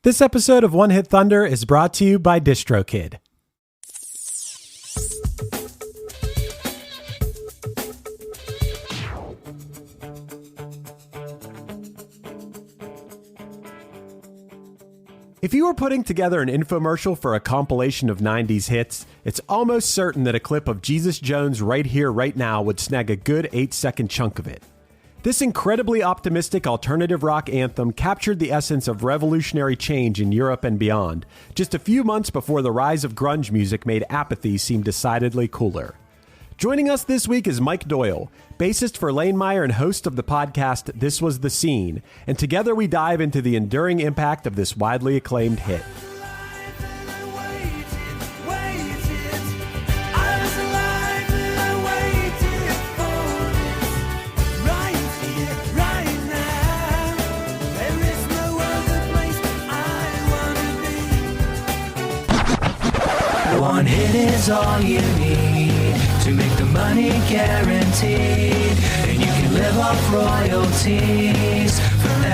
This episode of One Hit Thunder is brought to you by DistroKid. If you were putting together an infomercial for a compilation of 90s hits, it's almost certain that a clip of Jesus Jones Right Here, Right Now would snag a good 8-second chunk of it. This incredibly optimistic alternative rock anthem captured the essence of revolutionary change in Europe and beyond, just a few months before the rise of grunge music made apathy seem decidedly cooler. Joining us this week is Mike Doyle, bassist for Lanemeyer and host of the podcast This Was the Scene, and together we dive into the enduring impact of this widely acclaimed hit. One hit is all you need to make the money guaranteed, and you can live off royalties forever.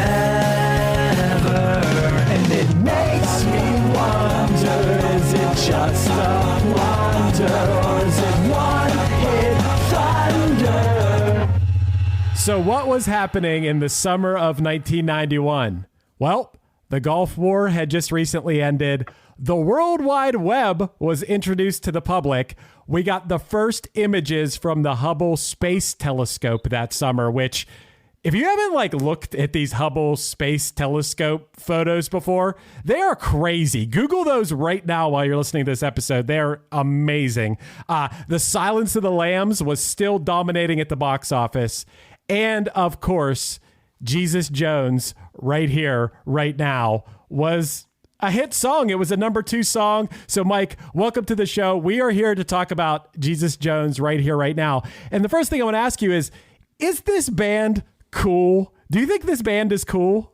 And it makes me wonder, is it just a wonder, or is it one hit thunder? So what was happening in the summer of 1991? Well, the Gulf War had just recently ended. The World Wide Web was introduced to the public. We got the first images from the Hubble Space Telescope that summer, which, if you haven't looked at these Hubble Space Telescope photos before, they are crazy. Google those right now while you're listening to this episode. They're amazing. The Silence of the Lambs was still dominating at the box office. And of course, Jesus Jones, Right Here, Right Now, was a hit song. It was a number 2 song. So Mike, welcome to the show. We are here to talk about Jesus Jones Right Here, Right Now. And the first thing I want to ask you is this band cool? Do you think this band is cool?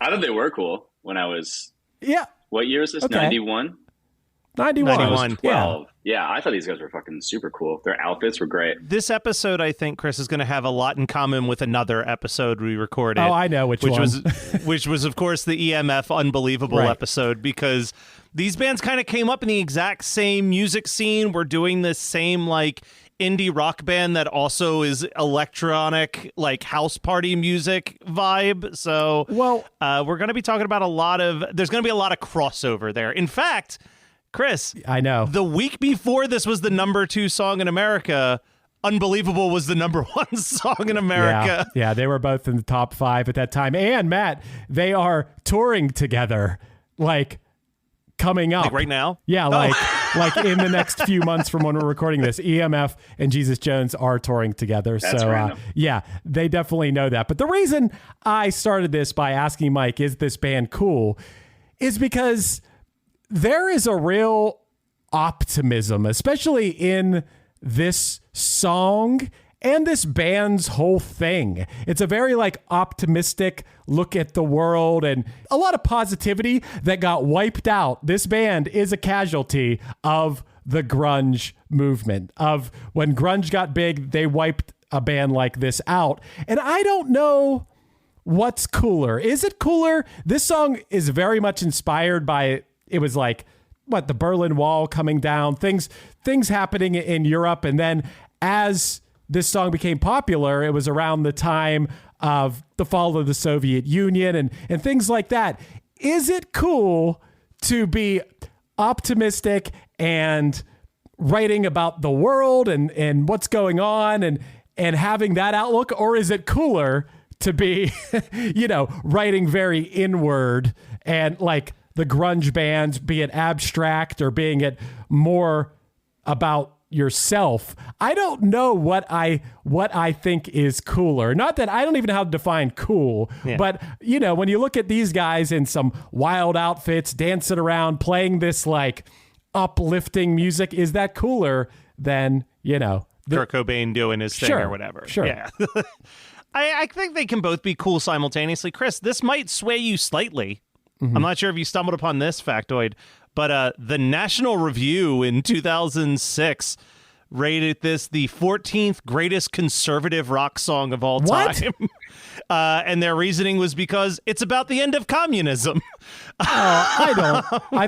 I thought they were cool when I was... Yeah. What year is this? Okay. 91? 91. I was 12. Yeah, I thought these guys were fucking super cool. Their outfits were great. This episode, I think, Chris, is going to have a lot in common with another episode we recorded. Oh, I know which one. Which was, of course, the EMF Unbelievable episode, because these bands kind of came up in the exact same music scene. We're doing this same, indie rock band that also is electronic, house party music vibe. So, we're going to be talking about there's going to be a lot of crossover there. In fact, Chris, I know. The week before this was the number 2 song in America, Unbelievable was the number 1 song in America. Yeah, they were both in the top 5 at that time. And Matt, they are touring together, coming up. Right now? Yeah, like in the next few months from when we're recording this. EMF and Jesus Jones are touring together. That's random. Yeah, they definitely know that. But the reason I started this by asking Mike, is this band cool, is because there is a real optimism, especially in this song and this band's whole thing. It's a very optimistic look at the world and a lot of positivity that got wiped out. This band is a casualty of the grunge movement. Of when grunge got big, they wiped a band like this out. And I don't know what's cooler. Is it cooler? This song is very much inspired by... It was the Berlin Wall coming down, things happening in Europe. And then as this song became popular, it was around the time of the fall of the Soviet Union and things like that. Is it cool to be optimistic and writing about the world and what's going on and having that outlook? Or is it cooler to be, writing very inward and the grunge bands, be it abstract or being it more about yourself? I don't know what I think is cooler. Not that I don't even know how to define cool, but when you look at these guys in some wild outfits, dancing around, playing this uplifting music, is that cooler than, Kurt Cobain doing his thing or whatever? Sure. Yeah. I think they can both be cool simultaneously. Chris, this might sway you slightly. I'm not sure if you stumbled upon this factoid, but the National Review in 2006 rated this the 14th greatest conservative rock song of all What? time. And their reasoning was because it's about the end of communism. I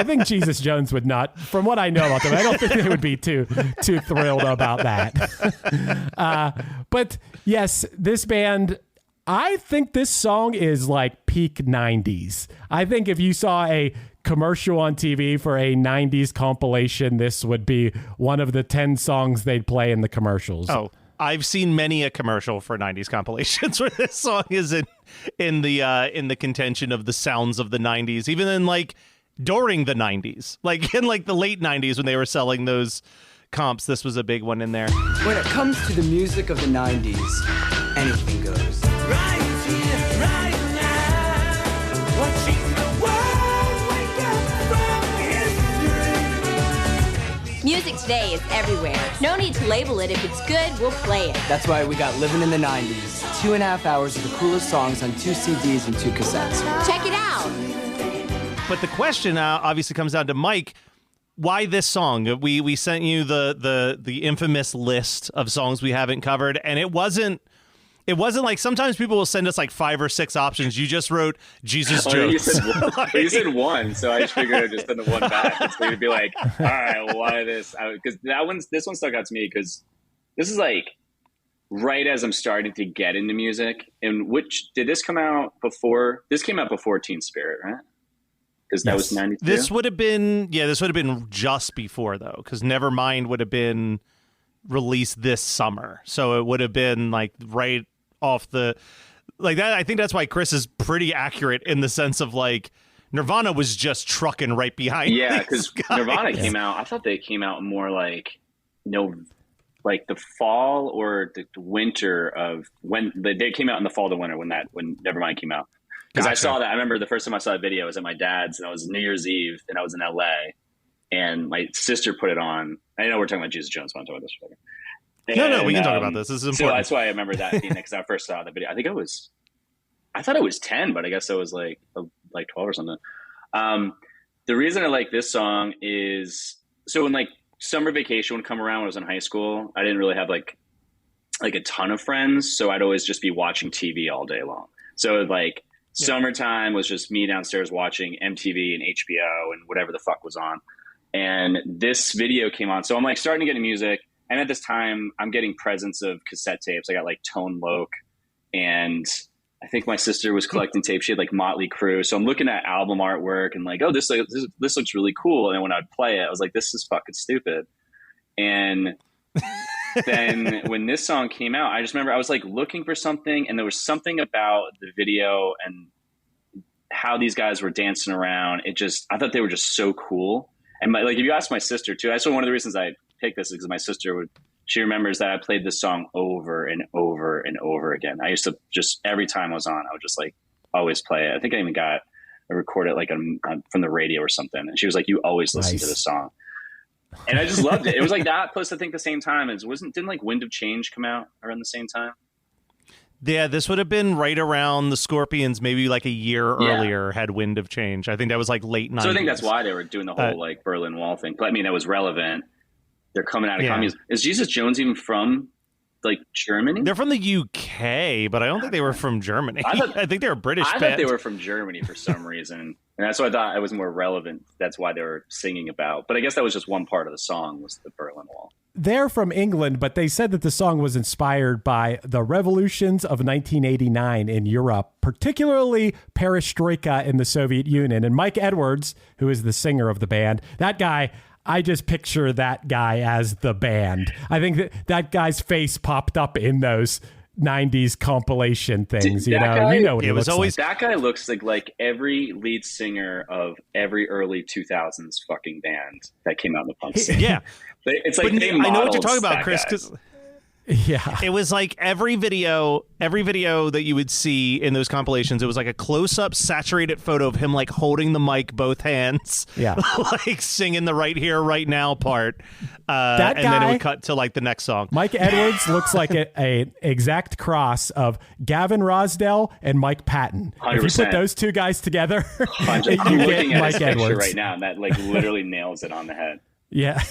think Jesus Jones would not, from what I know about them, I don't think they would be too thrilled about that. But yes, this band, I think this song is like peak 90s. I think if you saw a commercial on TV for a 90s compilation, this would be one of the 10 songs they'd play in the commercials. Oh, I've seen many a commercial for 90s compilations where this song is in the contention of the sounds of the 90s, even in like during the 90s, like in like the late 90s when they were selling those comps. This was a big one in there. When it comes to the music of the 90s, anything goes. Right here, right now. Watching the world wake up from history. Music today is everywhere. No need to label it. If it's good, we'll play it. That's why we got Living in the 90s. 2.5 hours of the coolest songs on 2 CDs and 2 cassettes. Check it out. But the question obviously comes down to Mike. Why this song? We sent you the infamous list of songs we haven't covered, and it wasn't like sometimes people will send us like 5 or 6 options. You just wrote Jesus Jones. You said one, so I just figured I'd just send the one back. It's going to be like, all right, well, why this? Because this one stuck out to me because this is like right as I'm starting to get into music. And did this come out before? This came out before Teen Spirit, right? Because that was 92. This would have been just before though, because Nevermind would have been released this summer, so it would have been like right off the like that. I think that's why Chris is pretty accurate in the sense of like Nirvana was just trucking right behind. Yeah, because Nirvana came out. I thought they came out more like like the fall or the winter of when they came out in the fall to winter when Nevermind came out. Because I saw that. I remember the first time I saw that video was at my dad's, and it was New Year's Eve, and I was in LA, and my sister put it on. I know we're talking about Jesus Jones, but I'm talking about this for a second. No, we can talk about this. This is important. So that's why I remember that being because I first saw the video. I thought it was 10, but I guess it was like 12 or something. The reason I like this song is so when like summer vacation would come around when I was in high school, I didn't really have like a ton of friends, so I'd always just be watching TV all day long. So like summertime was just me downstairs watching MTV and HBO and whatever the fuck was on. And this video came on. So I'm like starting to get into music. And at this time I'm getting presents of cassette tapes. I got like Tone Loc, and I think my sister was collecting tapes. She had like Motley Crue. So I'm looking at album artwork and like, oh, this looks really cool. And then when I'd play it, I was like, this is fucking stupid. And then when this song came out, I just remember I was like looking for something, and there was something about the video and how these guys were dancing around. I thought they were just so cool. And like, if you ask my sister too, that's one of the reasons I picked this is because my sister she remembers that I played this song over and over and over again. I used to just, every time I was on, I would just like always play it. I think I even got a recorded like from the radio or something. And she was like, you always listen to this song. And I just loved it. It was like that. Plus, I think the same time didn't like Wind of Change come out around the same time? Yeah, this would have been right around the Scorpions, maybe like a year earlier had Wind of Change. I think that was like late 90s. So I think that's why they were doing the whole like Berlin Wall thing. But I mean, that was relevant. They're coming out of communism. Is Jesus Jones even from like Germany? They're from the UK, but I don't think they were from Germany. I think they were British. I thought they were from Germany for some reason. And that's why I thought it was more relevant. That's why they were singing about. But I guess that was just one part of the song was the Berlin Wall. They're from England, but they said that the song was inspired by the revolutions of 1989 in Europe, particularly perestroika in the Soviet Union. And Mike Edwards, who is the singer of the band, that guy, I just picture that guy as the band. I think that guy's face popped up in those 90s compilation things. You know what he looks like. That guy looks like every lead singer of every early 2000s fucking band that came out in the punk scene. Yeah. It's like I know what you're talking about, Chris, because it was like every video that you would see in those compilations, it was like a close-up saturated photo of him like holding the mic both hands, like singing the Right Here Right Now part, and then it would cut to like the next song. Mike Edwards looks like a exact cross of Gavin Rosdell and Mike Patton. 100%. If you put those two guys together, I'm looking at Mike Edwards right now, and that like literally nails it on the head. Yeah.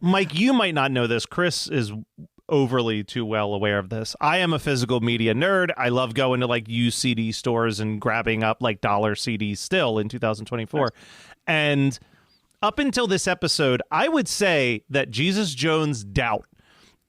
Mike, you might not know this. Chris is overly too well aware of this. I am a physical media nerd. I love going to like used CD stores and grabbing up like dollar CDs still in 2024. Nice. And up until this episode, I would say that Jesus Jones' Doubt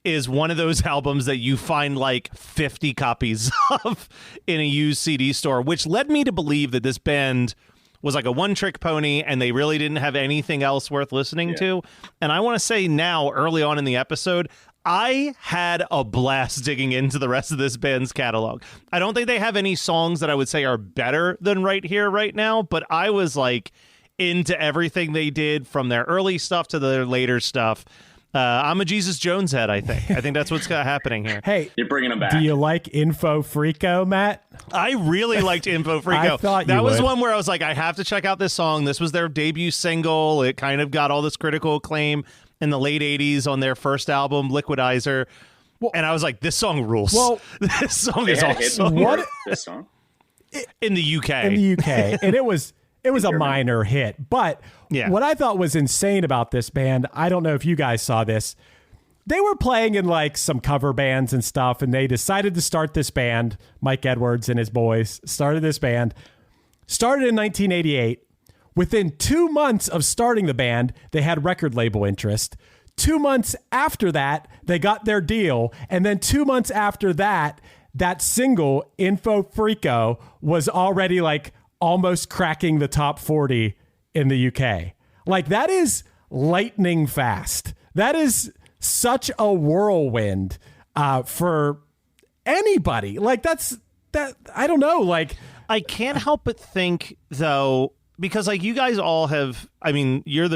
is one of those albums that you find like 50 copies of in a used CD store, which led me to believe that this band was like a one-trick pony and they really didn't have anything else worth listening to. And I want to say now, early on in the episode, I had a blast digging into the rest of this band's catalog. I don't think they have any songs that I would say are better than Right Here, Right Now, but I was like into everything they did from their early stuff to their later stuff. I'm a Jesus Jones head, I think. I think that's what's happening here. Hey, you're bringing him back. Do you like Info Freako, Matt? I really liked Info Freako. I thought that was would. one where I was like, I have to check out this song. This was their debut single. It kind of got all this critical acclaim in the late 80s on their first album, Liquidizer. Well, and I was like, this song rules. Well, this song is awesome. What? This song? In the UK. In the UK. And it was a minor hit. But what I thought was insane about this band, I don't know if you guys saw this, they were playing in like some cover bands and stuff, and they decided to start this band. Mike Edwards and his boys started this band. Started in 1988. Within 2 months of starting the band, they had record label interest. 2 months after that, they got their deal. And then 2 months after that, that single, Info Freako, was already like almost cracking the top 40 in the UK. Like, that is lightning fast. That is such a whirlwind for anybody. Like, that, I don't know. Like, I can't help but think, though, because like you guys all have, I mean, you're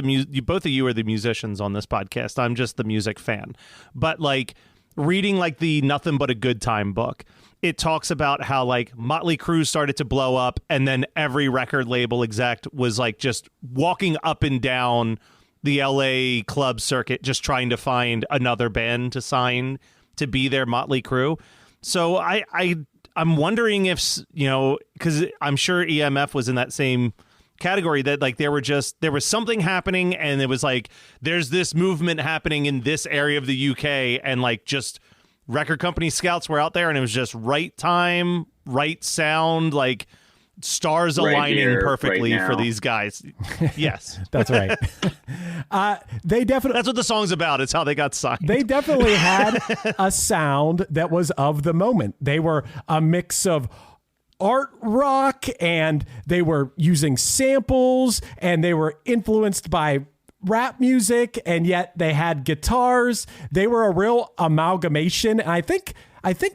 both of you are the musicians on this podcast. I'm just the music fan. But like reading like the Nothing But a Good Time book, it talks about how like Motley Crue started to blow up, and then every record label exec was like just walking up and down the LA club circuit, just trying to find another band to sign to be their Motley Crue. So I'm wondering if, you know, because I'm sure EMF was in that same category, that like there was something happening, and it was like there's this movement happening in this area of the UK, and like just record company scouts were out there, and it was just right time, right sound, like stars aligning perfectly for these guys. Yes. That's right. That's what the song's about. It's how they got signed. They definitely had a sound that was of the moment. They were a mix of art rock, and they were using samples, and they were influenced by rap music, and yet they had guitars. They were a real amalgamation. And I think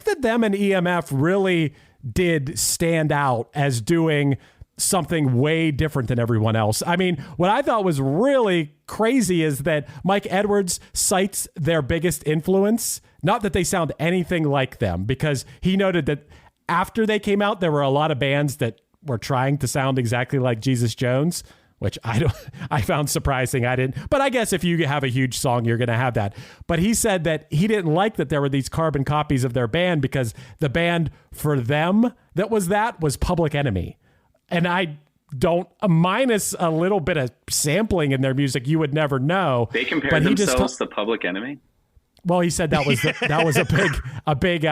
that them and EMF really did stand out as doing something way different than everyone else. I mean, what I thought was really crazy is that Mike Edwards cites their biggest influence, not that they sound anything like them, because he noted that after they came out, there were a lot of bands that were trying to sound exactly like Jesus Jones, which I found surprising. I didn't, but I guess if you have a huge song, you're going to have that. But he said that he didn't like that there were these carbon copies of their band, because the band for them that was Public Enemy. And I don't, minus a little bit of sampling in their music, you would never know. They compared themselves to Public Enemy? Well, he said that was a big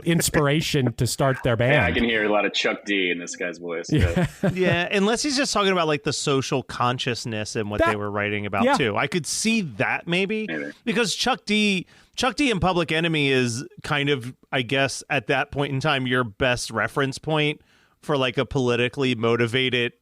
inspiration to start their band. Yeah, I can hear a lot of Chuck D in this guy's voice. Yeah, unless he's just talking about like the social consciousness and what they were writing about too. I could see that maybe. Because Chuck D and Public Enemy is kind of, I guess, at that point in time, your best reference point for like a politically motivated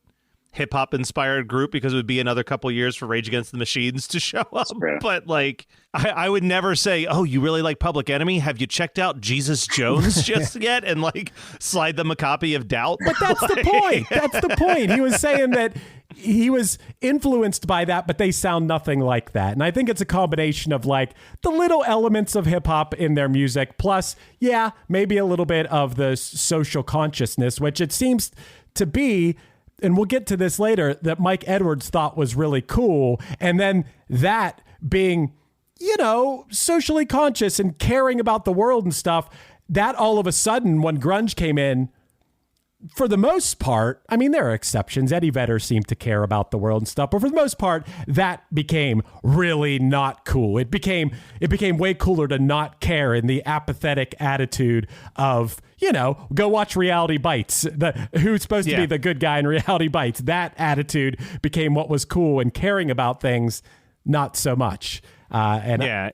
hip hop inspired group, because it would be another couple years for Rage Against the Machines to show up. But like, I would never say, oh, you really like Public Enemy? Have you checked out Jesus Jones just yet? And like slide them a copy of Doubt. But that's the point. That's the point. He was saying that he was influenced by that, but they sound nothing like that. And I think it's a combination of like the little elements of hip hop in their music, plus, maybe a little bit of the social consciousness, which it seems to be, and we'll get to this later, that Mike Edwards thought was really cool. And then that being, you know, socially conscious and caring about the world and stuff, that all of a sudden, when grunge came in, for the most part, I mean, there are exceptions. Eddie Vedder seemed to care about the world and stuff, but for the most part, that became really not cool. It became way cooler to not care in the apathetic attitude of, go watch Reality Bites. Who's supposed to be the good guy in Reality Bites? That attitude became what was cool, and caring about things, not so much.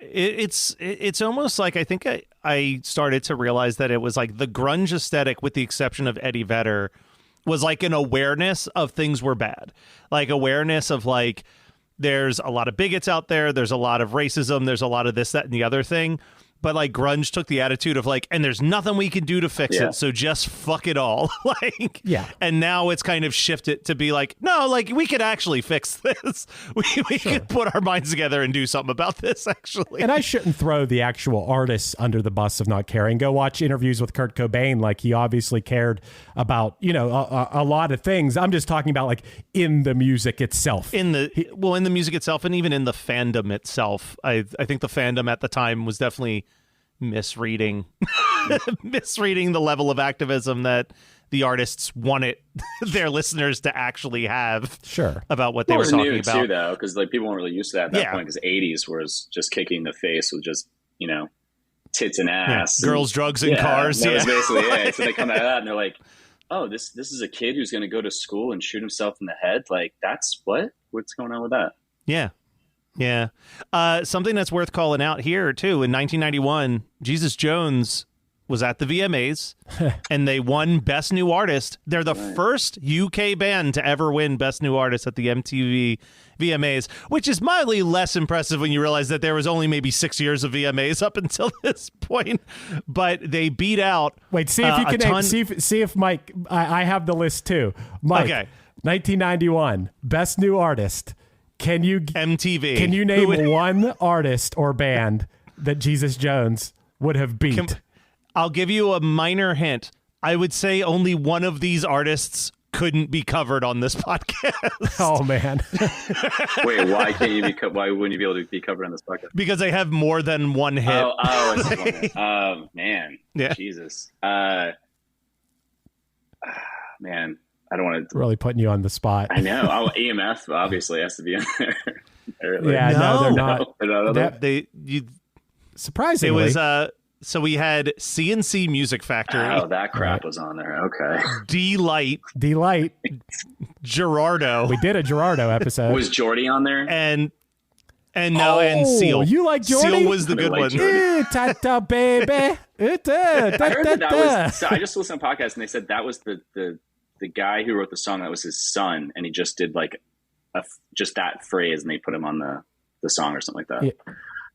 It's almost like I think I started to realize that it was like the grunge aesthetic, with the exception of Eddie Vedder, was like an awareness of things were bad, like awareness of like there's a lot of bigots out there, there's a lot of racism, there's a lot of this, that, and the other thing. But like grunge took the attitude of like, and there's nothing we can do to fix it, so just fuck it all. And now it's kind of shifted to be like, no, like we could actually fix this. We could put our minds together and do something about this, actually. And I shouldn't throw the actual artists under the bus of not caring. Go watch interviews with Kurt Cobain. Like, he obviously cared about, a lot of things. I'm just talking about like in the music itself. In the music itself, and even in the fandom itself. I think the fandom at the time was definitely misreading the level of activism that the artists wanted their listeners to actually have about what they were talking about. Too, though, because like people weren't really used to that at that point, because 80s was just kicking the face with just tits and ass, girls, drugs, and cars. That was basically it. So they come out of that and they're like, oh, this is a kid who's going to go to school and shoot himself in the head. Like, that's what's going on with that? Yeah. Something that's worth calling out here, too. In 1991, Jesus Jones was at the VMAs, and they won Best New Artist. They're the first UK band to ever win Best New Artist at the MTV VMAs, which is mildly less impressive when you realize that there was only maybe 6 years of VMAs up until this point. But they beat out... Wait, see if you can see if Mike... I have the list, too. Mike, okay. 1991, Best New Artist... MTV. Can you name one artist or band that Jesus Jones would have beat? I'll give you a minor hint. I would say only one of these artists couldn't be covered on this podcast. Oh, man. Wait, why wouldn't you be able to be covered on this podcast? Because they have more than one hit. Oh, man. Yeah. Jesus. Man. I don't want to really putting you on the spot. I know. EMF obviously has to be in there. No, they're not. Surprisingly, it was. So we had CNC Music Factory. Oh, that crap was on there. Okay. Delight. Gerardo. We did a Gerardo episode. Was Jordy on there? And Seal. You like Jordy? Seal was the good one. Tata baby. I heard that was. So I just listened to a podcast and they said that was the guy who wrote the song. That was his son, and he just did like just that phrase, and they put him on the song or something like that. Yeah.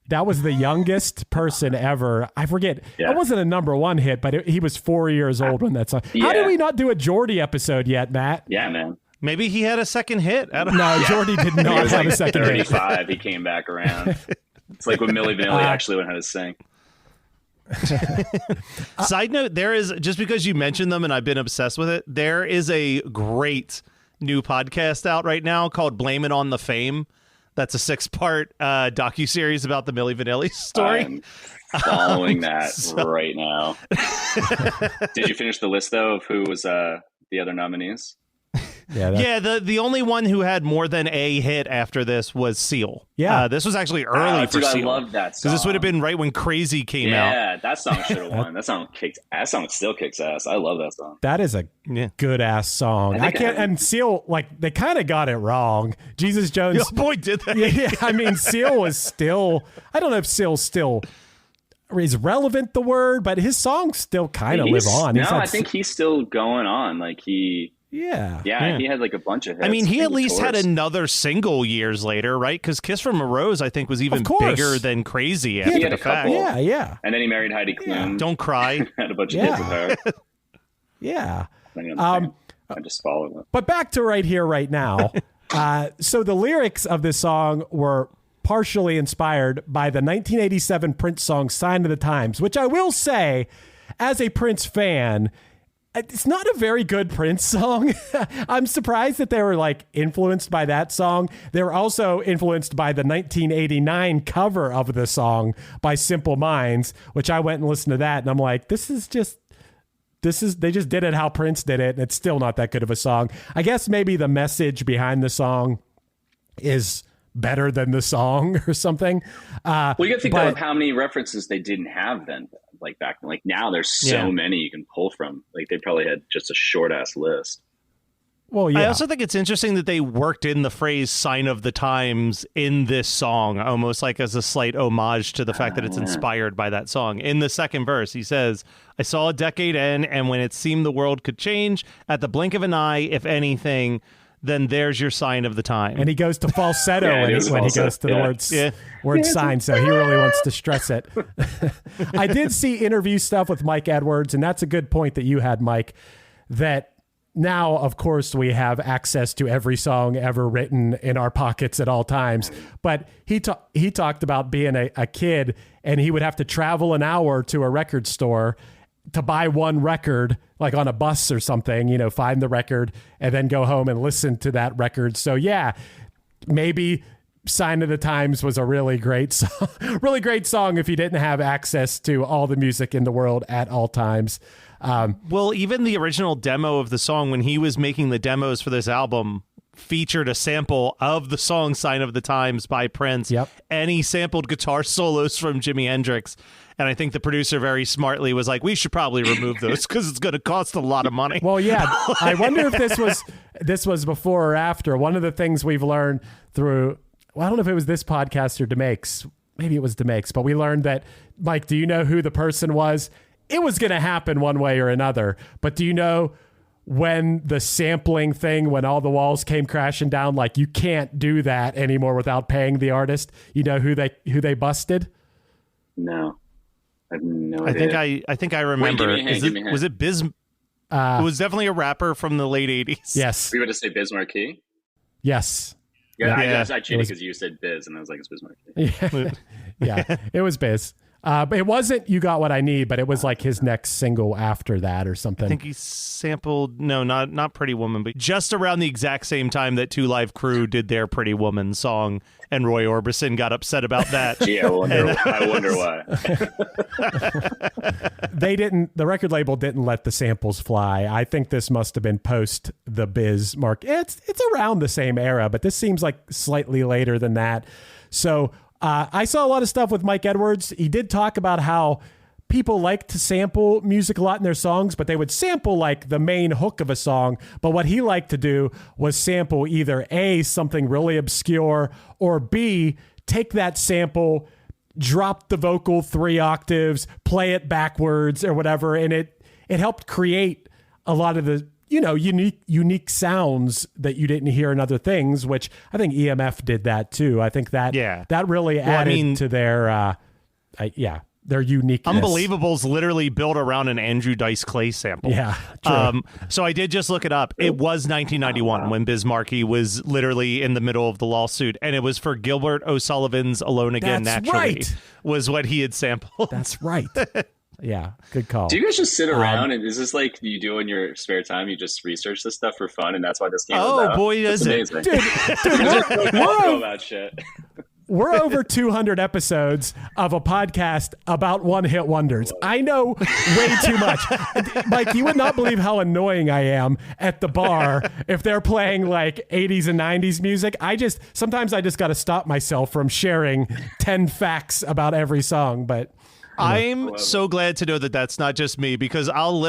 That was the youngest person ever. I forget. That wasn't a number one hit, but he was 4 years old when that song. How did we not do a Jordy episode yet, Matt? Yeah, man. Maybe he had a second hit. I don't know. Jordy did not have a second 35, hit. 35, he came back around. It's like when Milli Vanilli actually went how to sing. Side note, there is, just because you mentioned them and I've been obsessed with it, there is a great new podcast out right now called Blame It on the Fame. That's a 6-part docuseries about the Milli Vanilli story. I'm following that right now. Did you finish the list, though, of who was the other nominees? The only one who had more than a hit after this was Seal. This was actually early for Seal. I love that song. Because this would have been right when Crazy came out. Yeah, that song should have won. That song still kicks ass. I love that song. That is a good ass song. And Seal, like, they kind of got it wrong. Jesus Jones. Oh boy, did they? Yeah, I mean, Seal was still, I don't know if Seal's still is relevant, the word, but his songs still kind of live on. I think he's still going on. Like he he had like a bunch of hits. I mean, he at least had another single years later, right? Because Kiss from a Rose, I think, was even bigger than Crazy after the fact. Yeah. And then he married Heidi Klum. Don't cry. Had a bunch of hits with her. I just followed it. But back to right here, right now. So the lyrics of this song were partially inspired by the 1987 Prince song Sign of the Times, which I will say, as a Prince fan, it's not a very good Prince song. I'm surprised that they were like influenced by that song. They were also influenced by the 1989 cover of the song by Simple Minds, which I went and listened to that, and I'm like, this is just they just did it how Prince did it, and it's still not that good of a song. I guess maybe the message behind the song is better than the song or something. Well, you got to think of how many references they didn't have then, like back then. Like now there's so many you can pull from. Like they probably had just a short ass list. Well, yeah. I also think it's interesting that they worked in the phrase "sign of the times" in this song, almost like as a slight homage to the fact that it's inspired by that song. In the second verse, he says, "I saw a decade end, and when it seemed the world could change, at the blink of an eye, if anything, then there's your sign of the time." And he goes to falsetto when he goes to the word sign, so he really wants to stress it. I did see interview stuff with Mike Edwards, and that's a good point that you had, Mike, that now, of course, we have access to every song ever written in our pockets at all times. But he talked about being a kid, and he would have to travel an hour to a record store to buy one record, like on a bus or something, find the record and then go home and listen to that record. So yeah, maybe Sign of the Times was a really great song if you didn't have access to all the music in the world at all times. Well, even the original demo of the song, when he was making the demos for this album, featured a sample of the song Sign of the Times by Prince. Yep. And he sampled guitar solos from Jimi Hendrix. And I think the producer very smartly was like, we should probably remove those because it's going to cost a lot of money. Well, yeah. I wonder if this was before or after. One of the things we've learned through, I don't know if it was this podcast or DeMakes. Maybe it was DeMakes. But we learned that, Mike, do you know who the person was? It was going to happen one way or another. But do you know when the sampling thing, when all the walls came crashing down, like you can't do that anymore without paying the artist? You know who they busted? No. I have no idea. I think I remember. Was it Biz? It was definitely a rapper from the late 80s. Yes. Were you about to say Biz Markie? Yes. Yeah. I cheated because you said Biz, and I was like, it's Biz Markie. Yeah, it was Biz. But it wasn't You Got What I Need, but it was like his next single after that or something. I think he sampled, not Pretty Woman, but just around the exact same time that Two Live Crew did their Pretty Woman song, and Roy Orbison got upset about that. Gee, I wonder why. The record label didn't let the samples fly. I think this must have been post the Biz mark. It's around the same era, but this seems like slightly later than that. So I saw a lot of stuff with Mike Edwards. He did talk about how people like to sample music a lot in their songs, but they would sample like the main hook of a song. But what he liked to do was sample either A, something really obscure, or B, take that sample, drop the vocal 3 octaves, play it backwards or whatever. And it helped create a lot of the unique sounds that you didn't hear in other things, which I think EMF did that too. I think that really added to their uniqueness. Unbelievable's literally built around an Andrew Dice Clay sample. Yeah, true. So I did just look it up. It was 1991 when Biz Markie was literally in the middle of the lawsuit, and it was for Gilbert O'Sullivan's Alone Again Naturally was what he had sampled. That's right. Yeah, good call. Do you guys just sit around and is this like you do in your spare time? You just research this stuff for fun, and that's why this came about? Oh boy, does it! Dude, we're about shit. We're over 200 episodes of a podcast about one-hit wonders. I know way too much. Mike, you would not believe how annoying I am at the bar if they're playing like 80s and 90s music. Sometimes I just got to stop myself from sharing 10 facts about every song, but I'm so glad to know that that's not just me, because I'll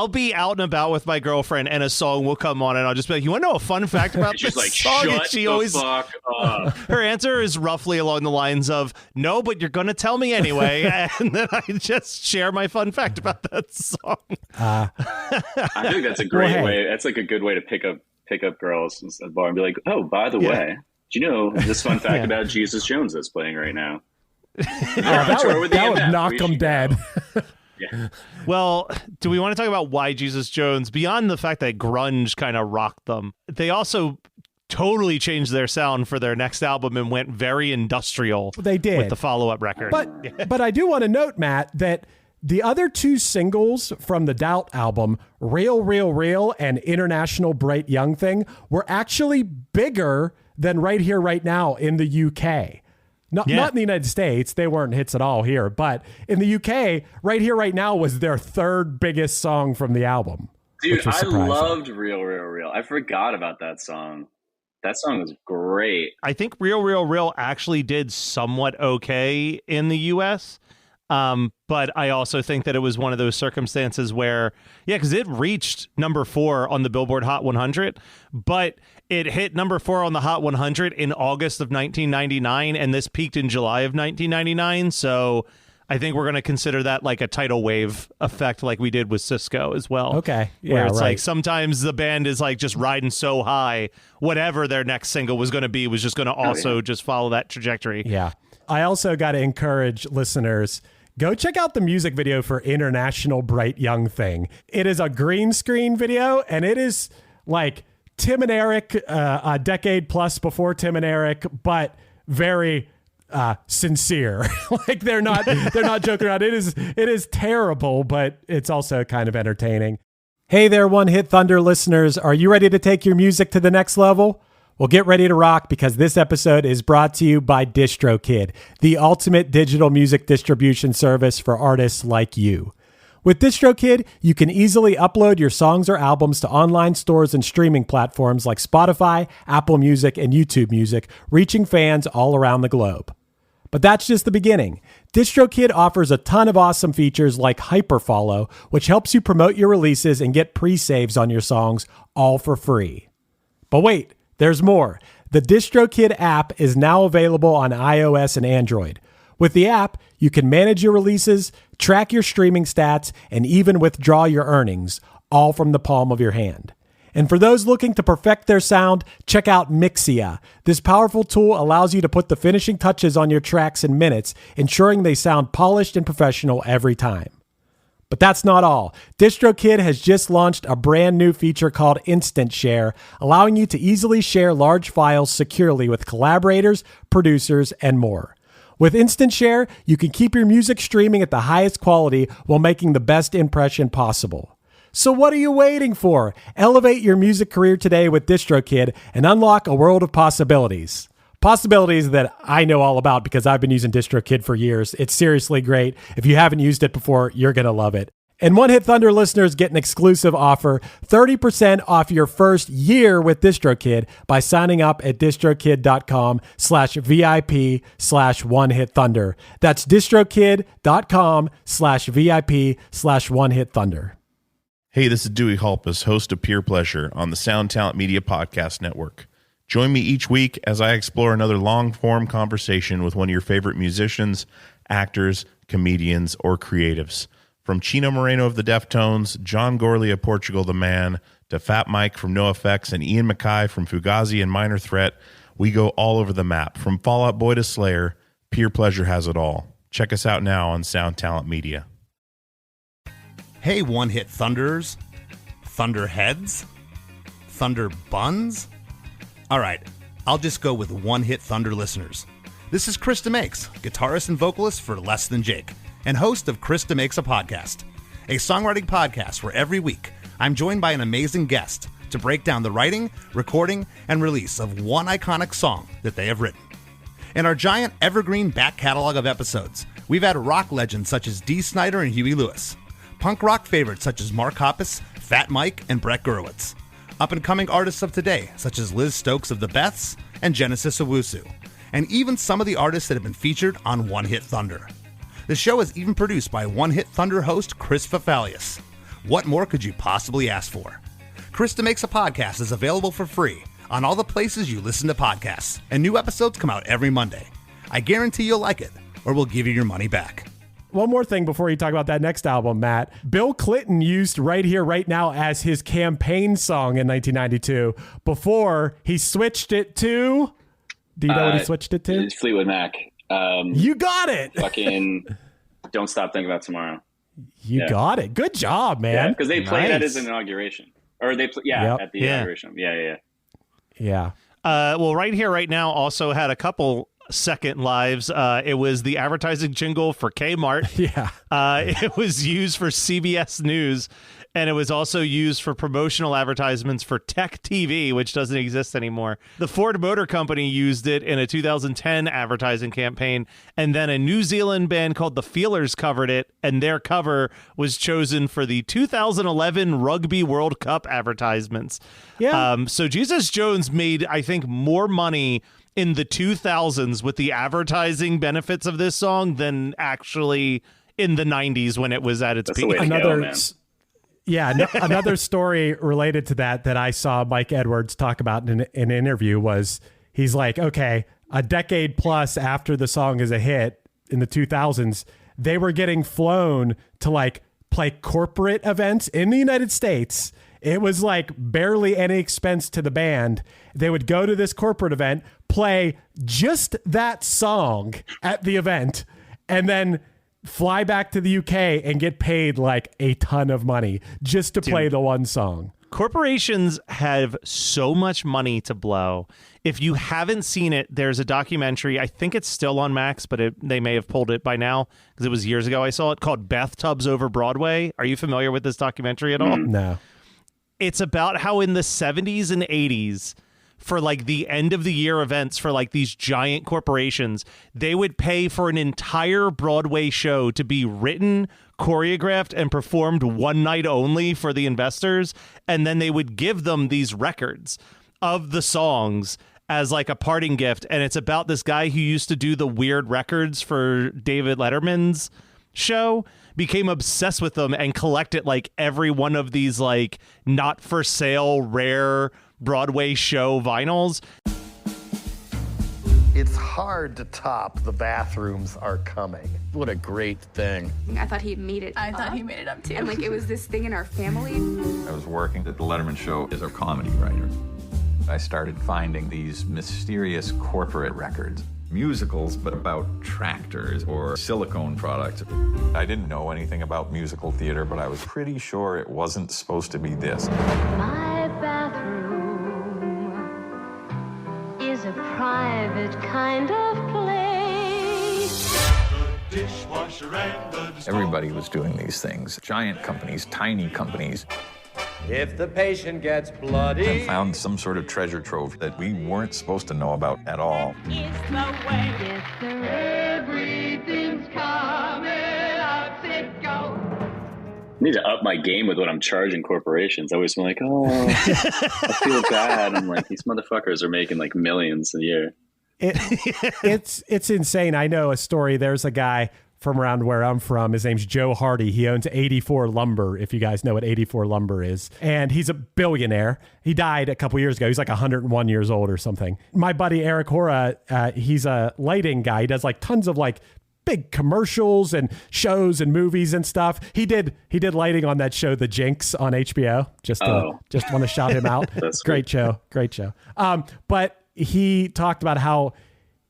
be out and about with my girlfriend and a song will come on and I'll just be like, you want to know a fun fact about this like, song? Shut and she the always fuck up. Her answer is roughly along the lines of, no, but you're going to tell me anyway. And then I just share my fun fact about that song. I think that's a great way. That's like a good way to pick up girls at the bar and be like, oh, by the way, do you know this fun fact about Jesus Jones that's playing right now? That would knock them dead. Yeah. Well, do we want to talk about why Jesus Jones, beyond the fact that grunge kind of rocked them, they also totally changed their sound for their next album and went very industrial. They did with the follow-up record. But I do want to note, Matt, that the other 2 singles from the Doubt album, Real, Real, Real and International Bright Young Thing, were actually bigger than Right Here, Right Now in the UK. Not in the United States. They weren't hits at all here. But in the UK, Right Here, Right Now was their third biggest song from the album. Dude, I loved Real, Real, Real. I forgot about that song. That song was great. I think Real, Real, Real actually did somewhat okay in the U.S., but I also think that it was one of those circumstances where, because it reached number 4 on the Billboard Hot 100, but it hit number 4 on the Hot 100 in August of 1999, and this peaked in July of 1999, so I think we're going to consider that like a tidal wave effect like we did with Cisco as well. Okay. Yeah, where it's like sometimes the band is like just riding so high, whatever their next single was going to be was just going to also just follow that trajectory. Yeah. I also got to encourage listeners, go check out the music video for International Bright Young Thing. It is a green screen video, and it is like Tim and Eric, a decade plus before Tim and Eric, but very sincere. Like they're not joking around. It is terrible, but it's also kind of entertaining. Hey there, One Hit Thunder listeners. Are you ready to take your music to the next level? Well, get ready to rock, because this episode is brought to you by DistroKid, the ultimate digital music distribution service for artists like you. With DistroKid, you can easily upload your songs or albums to online stores and streaming platforms like Spotify, Apple Music, and YouTube Music, reaching fans all around the globe. But that's just the beginning. DistroKid offers a ton of awesome features like Hyperfollow, which helps you promote your releases and get pre-saves on your songs, all for free. But wait, there's more. The DistroKid app is now available on iOS and Android. With the app, you can manage your releases, track your streaming stats, and even withdraw your earnings, all from the palm of your hand. And for those looking to perfect their sound, check out Mixia. This powerful tool allows you to put the finishing touches on your tracks in minutes, ensuring they sound polished and professional every time. But that's not all. DistroKid has just launched a brand new feature called Instant Share, allowing you to easily share large files securely with collaborators, producers, and more. With Instant Share, you can keep your music streaming at the highest quality while making the best impression possible. So what are you waiting for? Elevate your music career today with DistroKid and unlock a world of possibilities. Possibilities that I know all about because I've been using DistroKid for years. It's seriously great. If you haven't used it before, you're going to love it. And One Hit Thunder listeners get an exclusive offer, 30% off your first year with DistroKid by signing up at distrokid.com/VIP/OneHitThunder. That's distrokid.com/VIP/OneHitThunder. Hey, this is Dewey Halpus, host of Peer Pleasure on the Sound Talent Media Podcast Network. Join me each week as I explore another long-form conversation with one of your favorite musicians, actors, comedians, or creatives. From Chino Moreno of the Deftones, John Gorley of Portugal the Man, to Fat Mike from NoFX and Ian Mackay from Fugazi and Minor Threat, we go all over the map. From Fall Out Boy to Slayer, Peer Pleasure has it all. Check us out now on Sound Talent Media. Hey, one-hit thunders, thunderheads, thunder buns. All right, I'll just go with one-hit thunder listeners. This is Krista Makes, guitarist and vocalist for Less Than Jake, and host of Krista Makes a Podcast, a songwriting podcast where every week I'm joined by an amazing guest to break down the writing, recording, and release of one iconic song that they have written. In our giant evergreen back catalog of episodes, we've had rock legends such as Dee Snider and Huey Lewis, punk rock favorites such as Mark Hoppus, Fat Mike, and Brett Gurewitz, up-and-coming artists of today such as Liz Stokes of the Beths and Genesis Owusu, and even some of the artists that have been featured on One Hit Thunder. The show is even produced by One Hit Thunder host Chris Fafalius. What more could you possibly ask for? Krista Makes a Podcast is available for free on all the places you listen to podcasts, and new episodes come out every Monday. I guarantee you'll like it, or we'll give you your money back. One more thing before you talk about that next album, Matt. Bill Clinton used Right Here, Right Now as his campaign song in 1992 before he switched it to... Do you know what he switched it to? It's Fleetwood Mac. You got it! Fucking Don't Stop Thinking About Tomorrow. You got it. Good job, man. Yeah, because they played at his inauguration. Or they play, at the inauguration. Yeah. Yeah. Well, Right Here, Right Now also had a couple second lives. It was the advertising jingle for Kmart. Yeah. It was used for CBS News, and it was also used for promotional advertisements for Tech TV, which doesn't exist anymore. The Ford Motor Company used it in a 2010 advertising campaign, and then a New Zealand band called The Feelers covered it, and their cover was chosen for the 2011 Rugby World Cup advertisements. Yeah. So Jesus Jones made, I think, more money in the 2000s with the advertising benefits of this song than actually in the 90s when it was at its That's peak. the way to go, man. Another story related to that I saw Mike Edwards talk about in an interview was he's like, okay, a decade plus after the song is a hit in the 2000s, they were getting flown to like play corporate events in the United States. It was like barely any expense to the band. They would go to this corporate event, play just that song at the event, and then fly back to the UK and get paid like a ton of money just to play the one song. Corporations have so much money to blow. If you haven't seen it, there's a documentary. I think it's still on Max, but they may have pulled it by now because it was years ago I saw it, called Bathtubs Over Broadway. Are you familiar with this documentary at all? No. It's about how in the 70s and 80s, for like the end of the year events for like these giant corporations, they would pay for an entire Broadway show to be written, choreographed, and performed one night only for the investors. And then they would give them these records of the songs as like a parting gift. And it's about this guy who used to do the weird records for David Letterman's show, became obsessed with them and collected like every one of these like not for sale rare Broadway show vinyls. It's hard to top The Bathrooms Are Coming. What a great thing. I thought he made it I thought he made it up too. And like it was this thing in our family. I was working at the Letterman show as a comedy writer. I started finding these mysterious corporate records. Musicals, but about tractors or silicone products. I didn't know anything about musical theater, but I was pretty sure it wasn't supposed to be this. My bathroom is a private kind of place. The dishwasher and the Everybody was doing these things. Giant companies, tiny companies. If the patient gets bloody, And found some sort of treasure trove that we weren't supposed to know about at all. It's the way. Yes, sir. Everything's coming out, it go. I need to up my game with what I'm charging corporations. I always been like, oh, I feel bad. I'm like, these motherfuckers are making like millions a year. It's insane. I know a story. There's a guy from around where I'm from. His name's Joe Hardy. He owns 84 Lumber, if you guys know what 84 Lumber is. And he's a billionaire. He died a couple years ago. He's like 101 years old or something. My buddy Eric Hora, he's a lighting guy. He does like tons of like big commercials and shows and movies and stuff. He did lighting on that show, The Jinx, on HBO. Just want to shout him out. That's great show. But he talked about how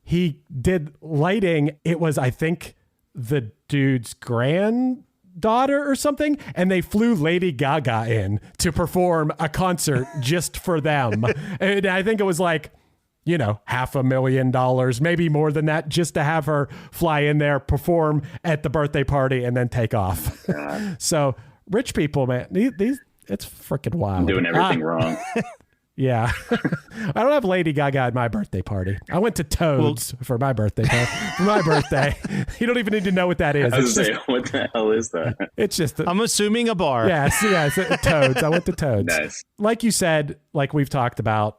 he did lighting. It was, I think, the dude's granddaughter or something, and they flew Lady Gaga in to perform a concert just for them. And I think it was like, you know, $500,000, maybe more than that, just to have her fly in there, perform at the birthday party, and then take off. So rich people, man, these it's freaking wild. I'm doing everything wrong. Yeah. I don't have Lady Gaga at my birthday party. I went to Toad's for my birthday party. For my birthday. You don't even need to know what that is. I was saying, what the hell is that? It's just I'm assuming a bar. Yes, Toad's. I went to Toad's. Nice. Like you said, like we've talked about,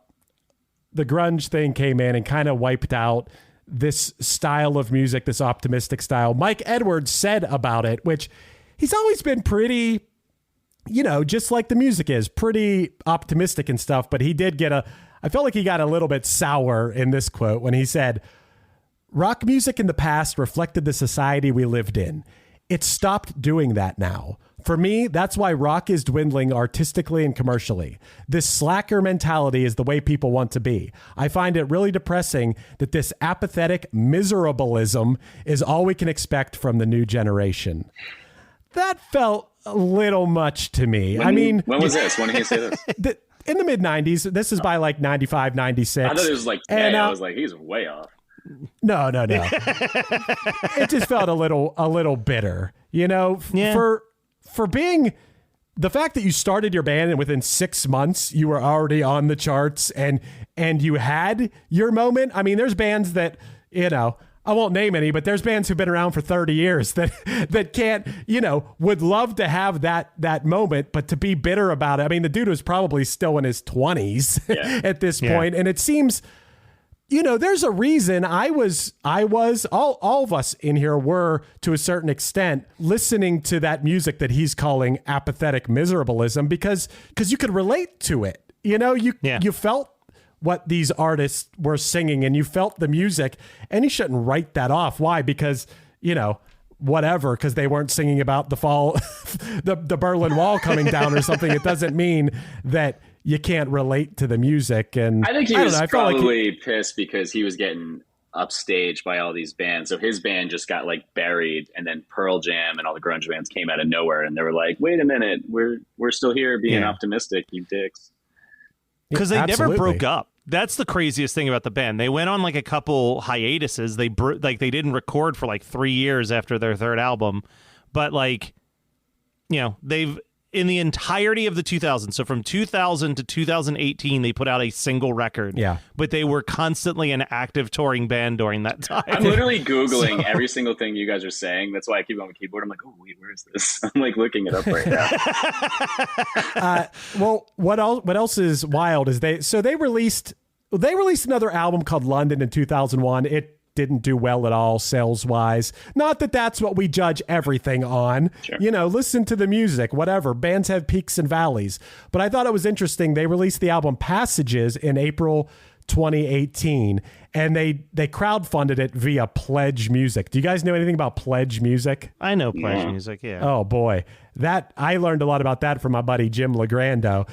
the grunge thing came in and kind of wiped out this style of music, this optimistic style. Mike Edwards said about it, which he's always been pretty, you know, just like the music is, pretty optimistic and stuff. But he did get I felt like he got a little bit sour in this quote when he said, "Rock music in the past reflected the society we lived in. It's stopped doing that now. For me, that's why rock is dwindling artistically and commercially. This slacker mentality is the way people want to be. I find it really depressing that this apathetic miserableism is all we can expect from the new generation." That felt a little much to me. When was this? When did he say this? In the mid 90s. This is by like 95, 96. I thought it was like 10. I was like, he's way off. No. It just felt a little bitter, for being the fact that you started your band and within 6 months you were already on the charts and you had your moment. I mean, there's bands that, I won't name any, but there's bands who've been around for 30 years that can't, would love to have that moment, but to be bitter about it. I mean, the dude was probably still in his 20s at this point, and it seems, there's a reason all of us in here were, to a certain extent, listening to that music that he's calling apathetic miserableism because you could relate to it. You felt what these artists were singing and you felt the music, and you shouldn't write that off. Why? Because, whatever, because they weren't singing about the fall, the Berlin Wall coming down or something. It doesn't mean that you can't relate to the music. And I think he was probably pissed because he was getting upstaged by all these bands. So his band just got like buried, and then Pearl Jam and all the grunge bands came out of nowhere, and they were like, wait a minute, we're still here being optimistic, you dicks. Because they never broke up. That's the craziest thing about the band. They went on like a couple hiatuses. They didn't record for like 3 years after their third album, but they've in the entirety of the 2000s. So from 2000 to 2018, they put out a single record. Yeah, but they were constantly an active touring band during that time. I'm literally Googling every single thing you guys are saying. That's why I keep on the keyboard. I'm like, oh wait, where is this? I'm like looking it up right now. Well, what else is wild is they released another album called London in 2001. It didn't do well at all sales wise. Not that that's what we judge everything on. Sure. Listen to the music, whatever. Bands have peaks and valleys. But I thought it was interesting. They released the album Passages in April 2018, and they crowdfunded it via Pledge Music. Do you guys know anything about Pledge Music? I know Pledge Music, yeah. Oh boy. I learned a lot about that from my buddy Jim Legrando.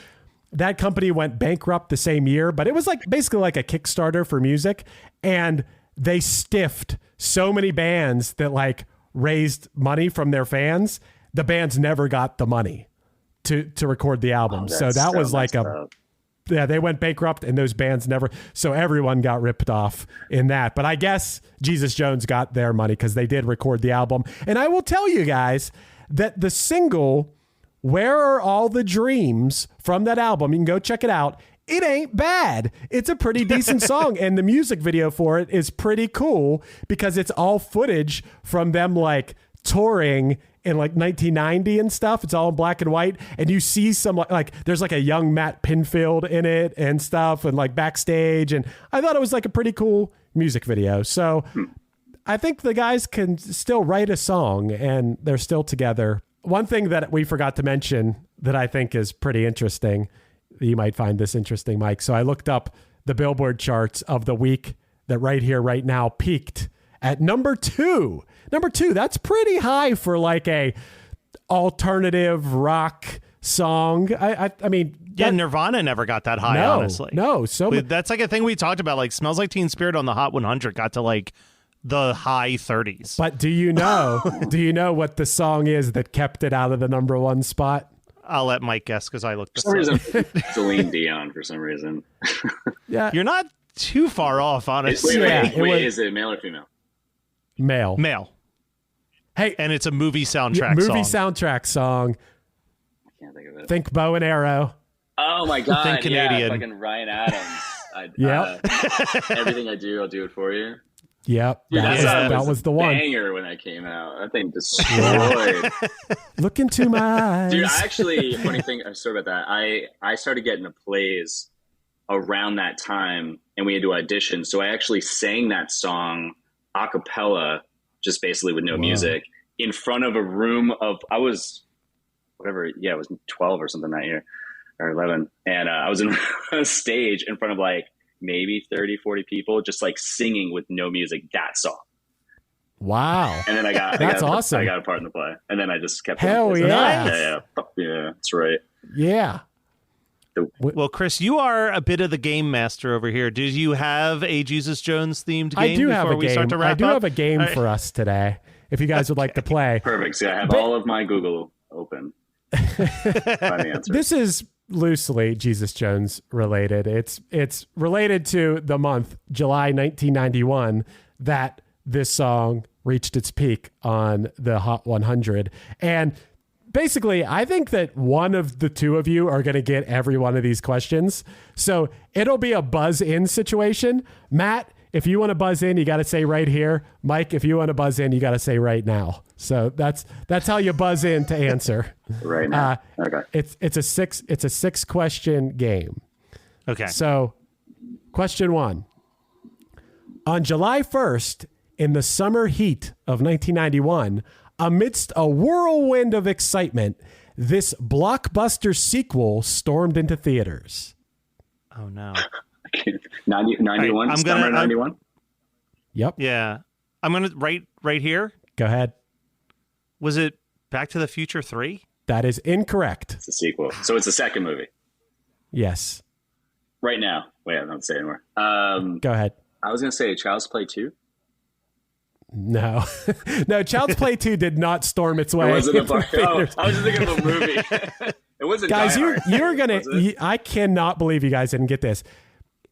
That company went bankrupt the same year, but it was basically like a Kickstarter for music, and they stiffed so many bands that raised money from their fans. The bands never got the money to record the album. So that was they went bankrupt, and those bands never. So everyone got ripped off in that. But I guess Jesus Jones got their money because they did record the album. And I will tell you guys that the single "Where Are All the Dreams" from that album, you can go check it out. It ain't bad. It's a pretty decent song, and the music video for it is pretty cool because it's all footage from them touring in 1990 and stuff. It's all in black and white, and you see some there's a young Matt Pinfield in it and stuff, and backstage, and I thought it was a pretty cool music video. So I think the guys can still write a song, and they're still together. One thing that we forgot to mention that I think is pretty interesting. You might find this interesting, Mike. So I looked up the Billboard charts of the week that right here, right now, peaked at number 2. Number 2, that's pretty high for a alternative rock song. I mean... Yeah, Nirvana never got that high, honestly. No, that's a thing we talked about. Smells Like Teen Spirit on the Hot 100 got to the high 30s. But do you know what the song is that kept it out of the number 1 spot? I'll let Mike guess because I looked this up. For some reason, Celine Dion for some reason. Yeah, you're not too far off, honestly. Wait, is it male or female? Male. Hey, and it's a movie soundtrack soundtrack song. I can't think of it. Think bow and arrow. Oh my god! Think Canadian. Yeah, fucking Ryan Adams. Everything I do, I'll do it for you. Yep, dude, that was the one. Banger when that came out. That thing destroyed. Look into my eyes. Dude, funny thing, I'm sorry about that. I started getting to plays around that time, and we had to audition. So I actually sang that song a cappella, just basically with no music, in front of a room of, I was 12 or something that year, or 11. And I was in a stage in front of maybe 30, 40 people just singing with no music, that song. Wow. And then that's awesome. I got a part in the play. And then I just kept Hell yeah. Yeah, that's right. Yeah. Well, Chris, you are a bit of the game master over here. Did you have a Jesus Jones themed game I do have before a we game. start to wrap I do up? have a game for us today, if you guys would like to play. Perfect. So I have all of my Google open. This is loosely Jesus Jones related. It's related to the month July 1991, that this song reached its peak on the Hot 100. And basically, I think that one of the two of you are going to get every one of these questions. So it'll be a buzz in situation. Matt, if you want to buzz in, you got to say right here. Mike, if you want to buzz in, you got to say right now. So that's how you buzz in to answer. Right now. Okay. It's a six question game. Okay. So question 1. On July 1st, in the summer heat of 1991, amidst a whirlwind of excitement, this blockbuster sequel stormed into theaters. Oh, no. 91? Right, Summer 91? Yep. Yeah. I'm going to right here. Go ahead. Was it Back to the Future 3? That is incorrect. It's a sequel. So it's the second movie. Yes. Right now. Wait, I don't say anymore. Go ahead. I was going to say Child's Play 2. No. No, Child's Play 2 did not storm its way. Or was it into theaters. I was just thinking of a movie. It wasn't Guys, Die Hard. you're going to... I cannot believe you guys didn't get this.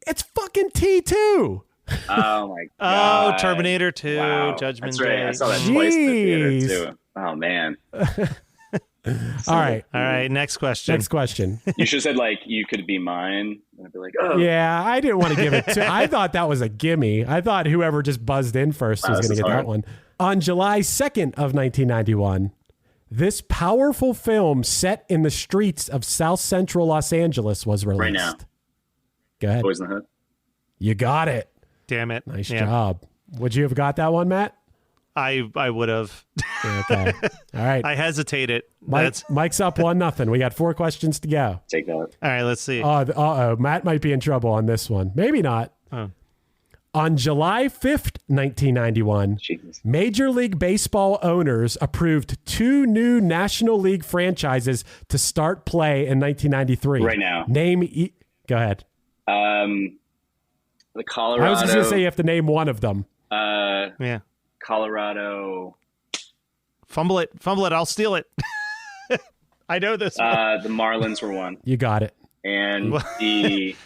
It's fucking T2. Oh, my God. Oh, Terminator 2, Wow. Judgment That's right. Day. I saw that twice in the theater, Jeez. too. Oh, man. All right. Next question. Next question. You should have said, like, you could be mine. And I'd be like, oh. Yeah, I didn't want to give it to... I thought that was a gimme. I thought whoever just buzzed in first was this going to is get hard. that one. On July 2nd of 1991, this powerful film set in the streets of South Central Los Angeles was released. Right now. Go ahead. Boys in the Hood. You got it. Damn it. Nice Yeah. job. Would you have got that one, Matt? I would have. Okay. All right. I hesitated. That's Mike's up 1-0. We got 4 questions to go. Take that. all right. Let's see. Uh-oh. Matt might be in trouble on this one. Maybe not. Oh. On July 5th, 1991, Jesus. Major League Baseball owners approved 2 new National League franchises to start play in 1993. Right now. Go ahead. The Colorado. I was just going to say you have to name one of them. Yeah. Colorado. Fumble it. I'll steal it. I know this one. The Marlins were one. You got it. And the...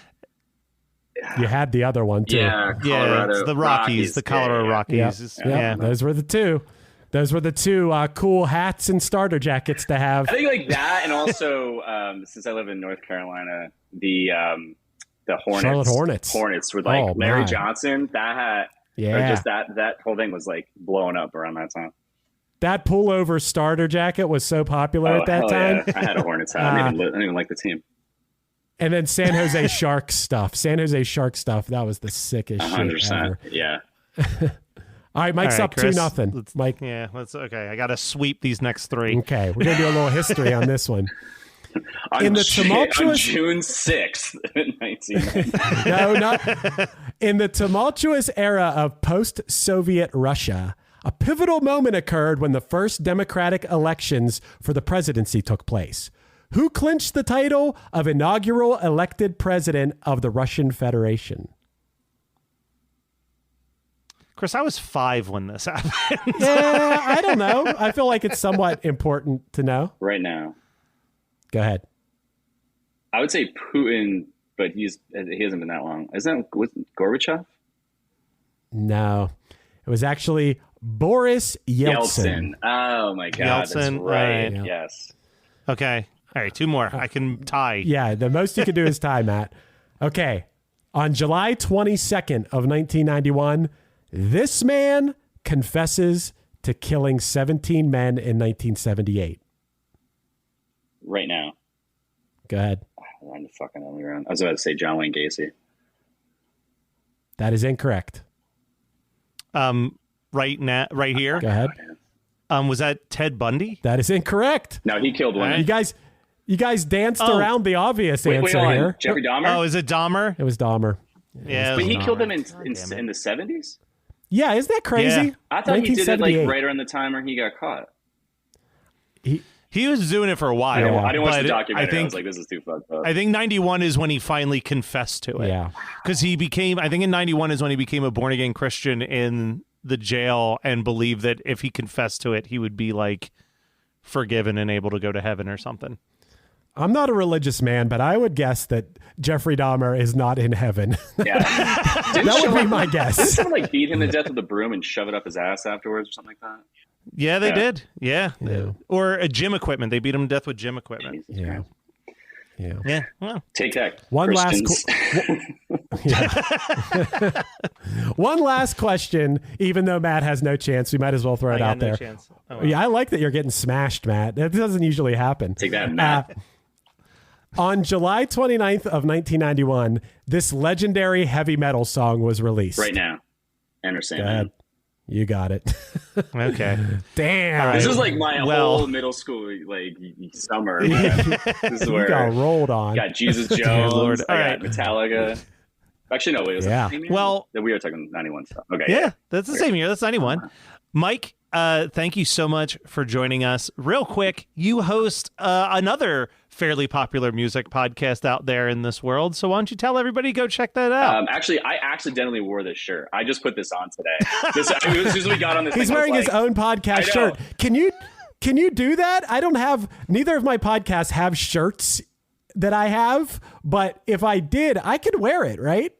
You had the other one, too. Yeah, Yeah, Colorado. it's the Rockies. The Colorado Rockies. Yeah. Those were the two. Those were the two cool hats and starter jackets to have. I think like that, and also since I live in North Carolina, the Hornets, Charlotte Hornets. Hornets with like Oh, Larry my. Johnson. That hat, Yeah. or just that whole thing was like blowing up around that time. That pullover starter jacket was so popular at that hell time. Yeah. I had a Hornets hat. I didn't even like the team. And then San Jose Sharks stuff. San Jose Shark stuff. That was the sickest shit 100%. ever. Yeah. All right, Mike's All right, up Chris, 2-0. Mike. Yeah, let's okay. I got to sweep these next 3. Okay, we're gonna do a little history on this one. In the on tumultuous June 6th, 1990. No, not in the tumultuous era of post-Soviet Russia. A pivotal moment occurred when the first democratic elections for the presidency took place. Who clinched the title of inaugural elected president of the Russian Federation? Chris, I was 5 when this happened. Yeah, I don't know. I feel like it's somewhat important to know. Right now, Go ahead. I would say Putin, but he hasn't been that long. Isn't it Gorbachev? No, it was actually Boris Yeltsin. Oh my God, Yeltsin, that's right. right. Yes. Okay. All right, 2 more. I can tie. Yeah, the most you can do is tie, Matt. Okay. On July 22nd of 1991, this man confesses to killing 17 men in 1978. Right now. Go ahead. I'm the fucking only round. I was about to say John Wayne Gacy. That is incorrect. Right now, right here. Go ahead. Was that Ted Bundy? That is incorrect. No, he killed one. You guys danced around the obvious Wait, answer hold on. here. Jeffrey Dahmer? Oh, is it Dahmer? It was Dahmer. Yeah. But he Dahmer. killed them in damn the 70s? Yeah, isn't that crazy? Yeah. I thought he did it like 1978. right around the time where he got caught. He was doing it for a while. I didn't watch the but documentary. I was like, this is too fucked up. I think 91 is when he finally confessed to it. Yeah. Because I think in 91 is when he became a born again Christian in the jail and believed that if he confessed to it, he would be like forgiven and able to go to heaven or something. I'm not a religious man, but I would guess that Jeffrey Dahmer is not in heaven. Yeah. That would be my guess. Didn't someone like beat him to death with a broom and shove it up his ass afterwards or something like that? Yeah, they did. Yeah. Or a gym equipment. They beat him to death with gym equipment. Yeah. Yeah. Well, take that. One Christians. One last question, even though Matt has no chance, we might as well throw it out there. Chance. Oh, wow. Yeah, I like that you're getting smashed, Matt. That doesn't usually happen. Take that, Matt. On July 29th of 1991, this legendary heavy metal song was released. Right now. Enter Sandman. Go ahead. You got it. Okay. Damn. This is like my whole middle school like summer. This is where you got rolled on. Got Jesus Jones. Lord. I got Metallica. Actually, no, wait. Was that the same year? Well, we are talking 91 stuff. Okay. Yeah, that's the same year. That's 91. Mike, thank you so much for joining us. Real quick, you host another fairly popular music podcast out there in this world. So why don't you tell everybody to go check that out? Actually, I accidentally wore this shirt. I just put this on today. As soon as we got on this, He's wearing his own podcast shirt. Can you do that? I don't have, neither of my podcasts have shirts that I have, but if I did, I could wear it, right?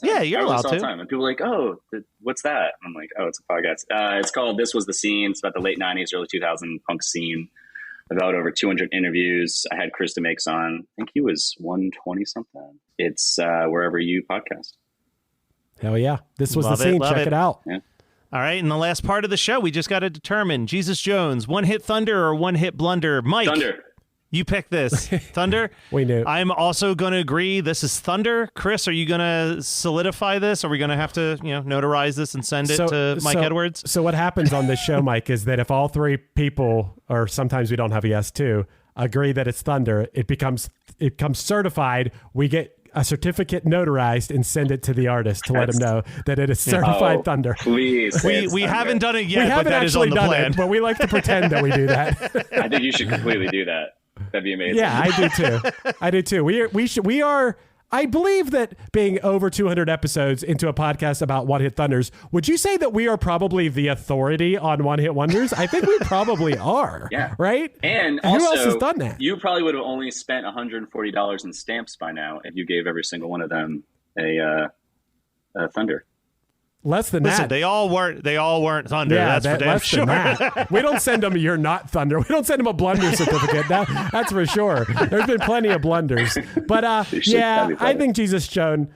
Yeah, you're allowed to. And people are like, oh, what's that? I'm like, oh, it's a podcast. It's called This Was the Scene. It's about the late 90s, early 2000 punk scene. About over 200 interviews. I had Chris DeMakes on. I think he was 120 something. It's wherever you podcast. Hell yeah. This Was the Scene. Check it out. Yeah. All right. In the last part of the show, we just got to determine Jesus Jones, one hit thunder or one hit blunder. Mike. Thunder. You pick this. Thunder? We knew. I'm also going to agree this is Thunder. Chris, are you going to solidify this? Are we going to have to, notarize this and send it to Mike Edwards? So what happens on this show, Mike, is that if all three people, or sometimes we don't have a yes too, agree that it's Thunder, it becomes certified. We get a certificate notarized and send it to the artist to let him know that it is certified Thunder. Please. We haven't done it yet, we haven't but that is on actually the done plan. it, but we like to pretend that we do that. I think you should completely do that. That'd be amazing. Yeah, I do too. We are. I believe that being over 200 episodes into a podcast about one hit thunders, would you say that we are probably the authority on one hit wonders? I think we probably are. Yeah. Right. And who also, else has done that? You probably would have only spent $140 in stamps by now if you gave every single one of them a Thunder. Less than Listen, that. they all weren't Thunder. Yeah, that's for damn less sure. than that. We don't send them "You're not Thunder." We don't send them a blunder certificate. That's for sure. There's been plenty of blunders, but I think Jesus Jones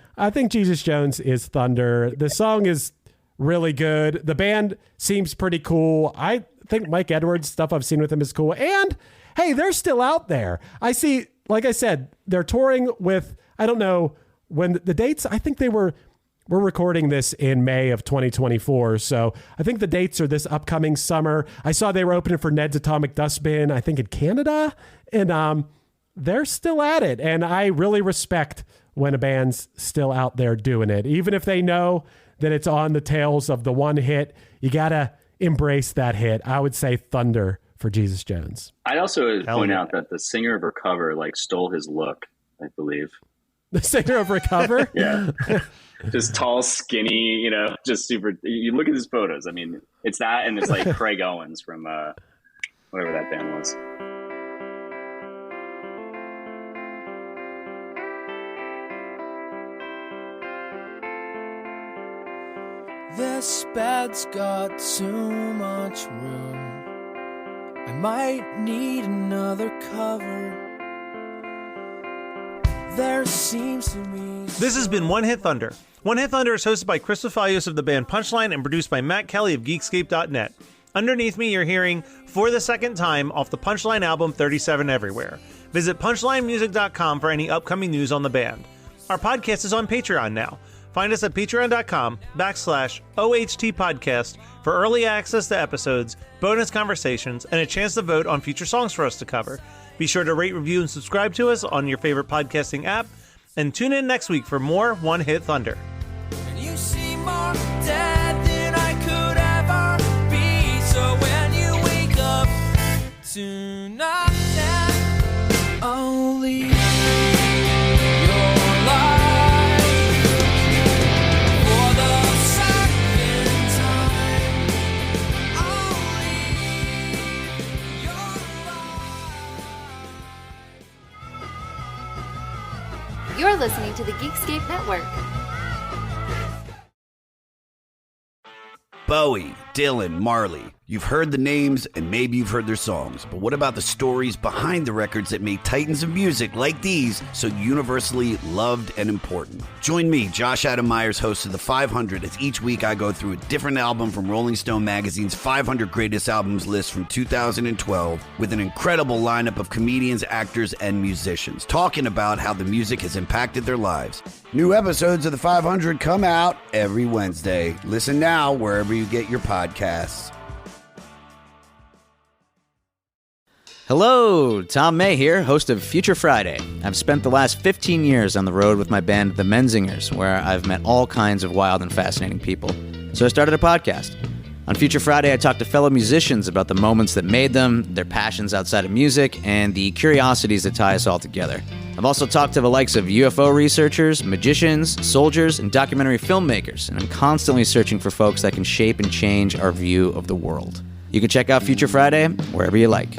is Thunder. The song is really good. The band seems pretty cool. I think Mike Edwards stuff I've seen with him is cool. And hey, they're still out there. I see. Like I said, they're touring with. I don't know when the dates. I think they were. We're recording this in May of 2024, so I think the dates are this upcoming summer. I saw they were opening for Ned's Atomic Dustbin, I think in Canada, and they're still at it. And I really respect when a band's still out there doing it. Even if they know that it's on the tails of the one hit, you got to embrace that hit. I would say Thunder for Jesus Jones. I'd also point out that the singer of Recover stole his look, I believe. The singer of Recover? Yeah. Just tall, skinny, just super. You look at his photos. I mean, it's that, and it's like Craig Owens from whatever that band was. This bed's got too much room. I might need another cover. There seems to be... This has been One Hit Thunder. One Hit Thunder is hosted by Chris Fafalios of the band Punchline and produced by Matt Kelly of Geekscape.net. Underneath me, you're hearing For the Second Time off the Punchline album 37 Everywhere. Visit punchlinemusic.com for any upcoming news on the band. Our podcast is on Patreon now. Find us at patreon.com/OHT podcast for early access to episodes, bonus conversations, and a chance to vote on future songs for us to cover. Be sure to rate, review, and subscribe to us on your favorite podcasting app. And tune in next week for more One Hit Thunder. You seem more dead than I could ever be. So when you wake up tonight, I'll leave your life for the second time. I'll leave your life. Soundscape Network. Bowie, Dylan, Marley. You've heard the names and maybe you've heard their songs, but what about the stories behind the records that made titans of music like these so universally loved and important? Join me, Josh Adam Myers, host of The 500, as each week I go through a different album from Rolling Stone magazine's 500 Greatest Albums list from 2012 with an incredible lineup of comedians, actors, and musicians talking about how the music has impacted their lives. New episodes of The 500 come out every Wednesday. Listen now wherever you get your podcasts. Hello, Tom May here, host of Future Friday. I've spent the last 15 years on the road with my band, The Menzingers, where I've met all kinds of wild and fascinating people. So I started a podcast. On Future Friday, I talk to fellow musicians about the moments that made them, their passions outside of music, and the curiosities that tie us all together. I've also talked to the likes of UFO researchers, magicians, soldiers, and documentary filmmakers, and I'm constantly searching for folks that can shape and change our view of the world. You can check out Future Friday wherever you like.